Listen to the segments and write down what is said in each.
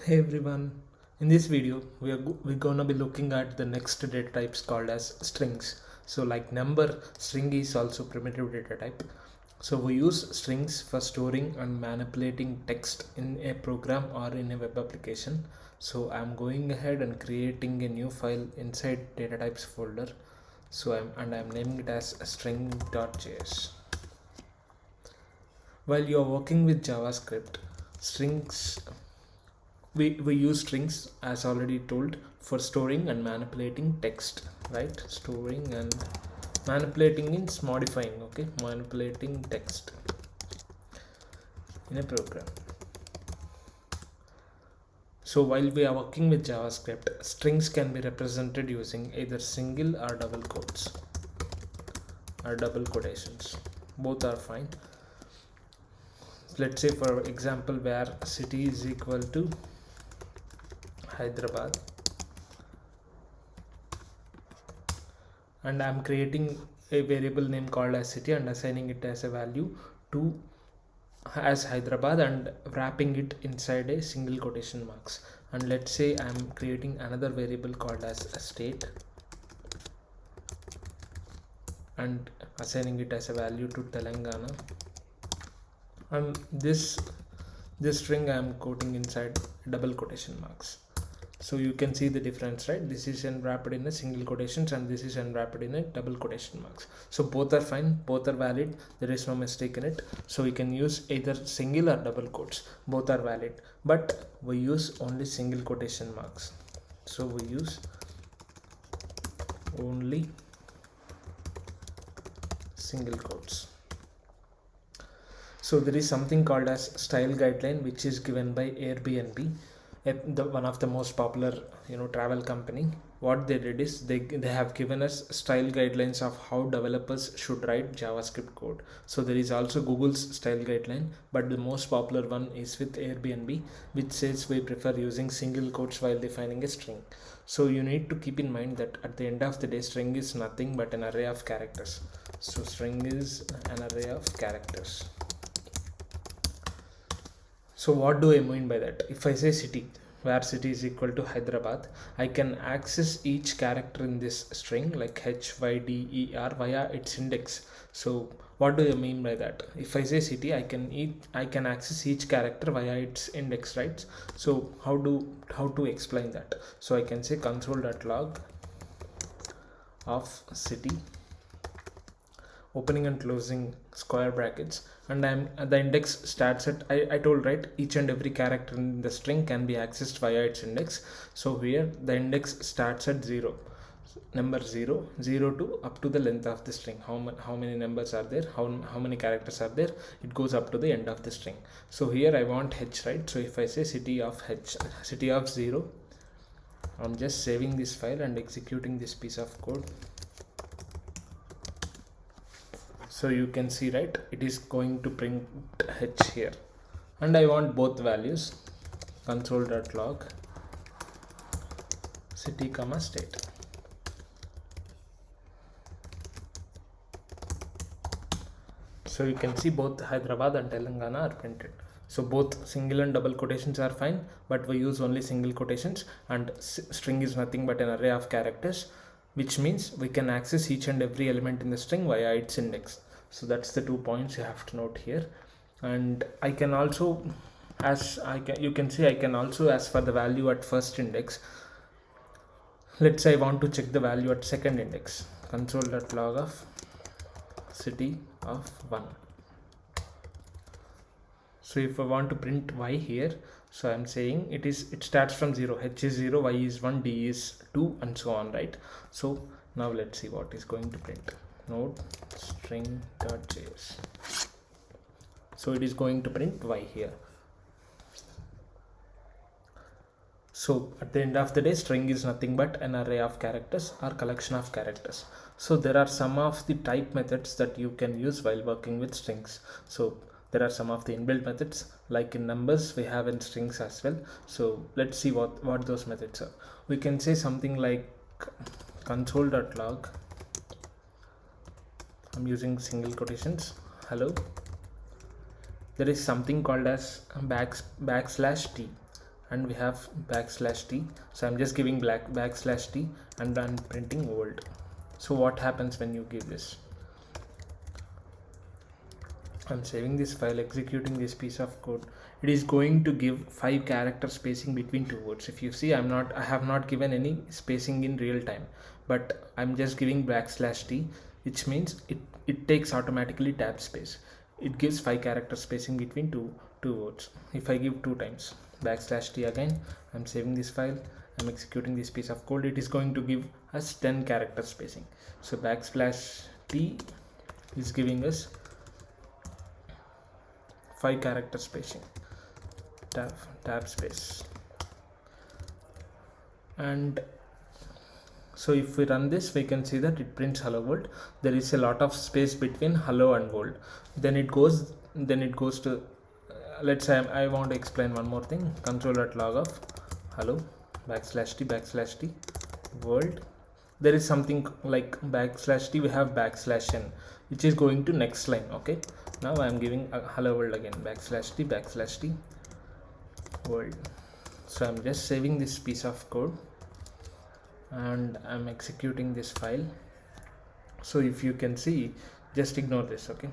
Hey everyone, in this video we're gonna be looking at the next data types called as strings. So like number, string is also primitive data type. So we use strings for storing and manipulating text in a program or in a web application. So I'm going ahead and creating a new file inside datatypes folder. So I'm naming it as string.js. While you're working with JavaScript, strings we use strings as already told for storing and manipulating text, right? Storing and manipulating means modifying, okay? Manipulating text in a program. So while we are working with JavaScript, strings can be represented using either single or double quotes or double quotations. Both are fine. Let's say for example where city is equal to Hyderabad, and I'm creating a variable name called as city and assigning it as a value to as Hyderabad and wrapping it inside a single quotation marks. And let's say I'm creating another variable called as a state and assigning it as a value to Telangana, and this string I'm quoting inside double quotation marks. So you can see the difference, right? This is unwrapped in a single quotations and this is unwrapped in a double quotation marks. So both are fine, both are valid, there is no mistake in it. So we can use either single or double quotes, both are valid, but we use only single quotation marks. So we use only single quotes. So there is something called as style guideline which is given by Airbnb, one of the most popular travel company. What they did is they have given us style guidelines of how developers should write JavaScript code. So there is also Google's style guideline, but the most popular one is with Airbnb, which says we prefer using single quotes while defining a string. So you need to keep in mind that at the end of the day, string is nothing but an array of characters. So string is an array of characters. So what do I mean by that? If I say city, where city is equal to Hyderabad, I can access each character in this string like HYDER via its index. So what do I mean by that? If I say city, I can access each character via its index, right? So how to explain that? So I can say console.log of city, opening and closing square brackets, and the index starts at I told, right, each and every character in the string can be accessed via its index. So here the index starts at 0, number 0 to up to the length of the string. How many numbers are there, how many characters are there, it goes up to the end of the string. So here I want h, right? So if I say city of h, city of 0, I'm just saving this file and executing this piece of code. So you can see, right, it is going to print h here, and I want both values, console.log city comma state. So you can see both Hyderabad and Telangana are printed. So both single and double quotations are fine, but we use only single quotations, and string is nothing but an array of characters, which means we can access each and every element in the string via its index. So that's the 2 points you have to note here. And I can also, you can see I can also ask for the value at first index. Let's say I want to check the value at second index, console.log of city of 1. So if I want to print y here, so I'm saying it starts from 0, h is 0, y is 1, d is 2, and so on, right? So now let's see what is going to print. Node string.js. So it is going to print y here. So at the end of the day, string is nothing but an array of characters or collection of characters. So there are some of the type methods that you can use while working with strings. So there are some of the inbuilt methods, like in numbers we have in strings as well. So let's see what those methods are. We can say something like console.log, I'm using single quotations, hello. There is something called as \t, and we have backslash t. So I'm just giving backslash t and I'm printing world. So what happens when you give this? I'm saving this file, executing this piece of code. It is going to give 5 character spacing between two words. If you see, I have not given any spacing in real time, but I'm just giving backslash t, which means it takes automatically tab space. It gives 5 character spacing between two words. If I give 2 times backslash t again, I'm saving this file, I'm executing this piece of code, it is going to give us 10 character spacing. So backslash t is giving us 5 character spacing, tab space. And so if we run this, we can see that it prints hello world. There is a lot of space between hello and world. Then it goes to let's say I want to explain one more thing. Console.log of hello backslash t world. There is something like backslash t, we have backslash n, which is going to next line. Okay, now I am giving a hello world again, backslash t world. So I'm just saving this piece of code and I'm executing this file. So if you can see, just ignore this. Okay,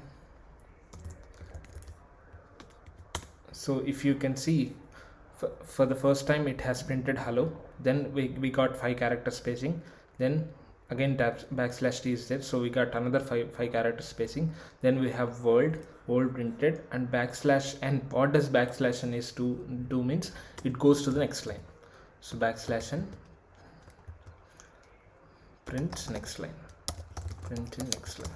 so if you can see, for the first time it has printed hello, then we got 5 character spacing, then again backslash t is there, so we got another 5 character spacing, then we have world printed, and backslash n. What does backslash n is to do means it goes to the next line. So backslash n prints next line, print in next line.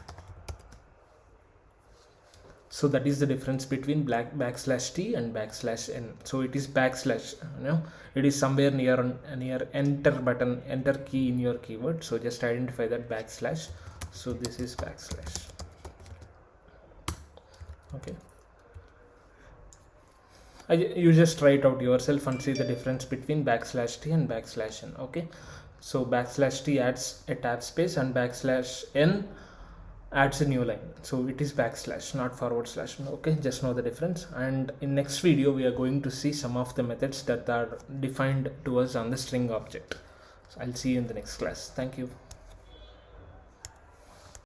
So that is the difference between backslash t and backslash n. So it is backslash, it is somewhere near enter button, enter key in your keyboard. So just identify that backslash. So this is backslash. Okay, you just try it out yourself and see the difference between backslash t and backslash n. Okay, so backslash t adds a tab space and backslash n adds a new line. So it is backslash, not forward slash. Okay, just know the difference. And in next video we are going to see some of the methods that are defined to us on the string object. So I'll see you in the next class. Thank you.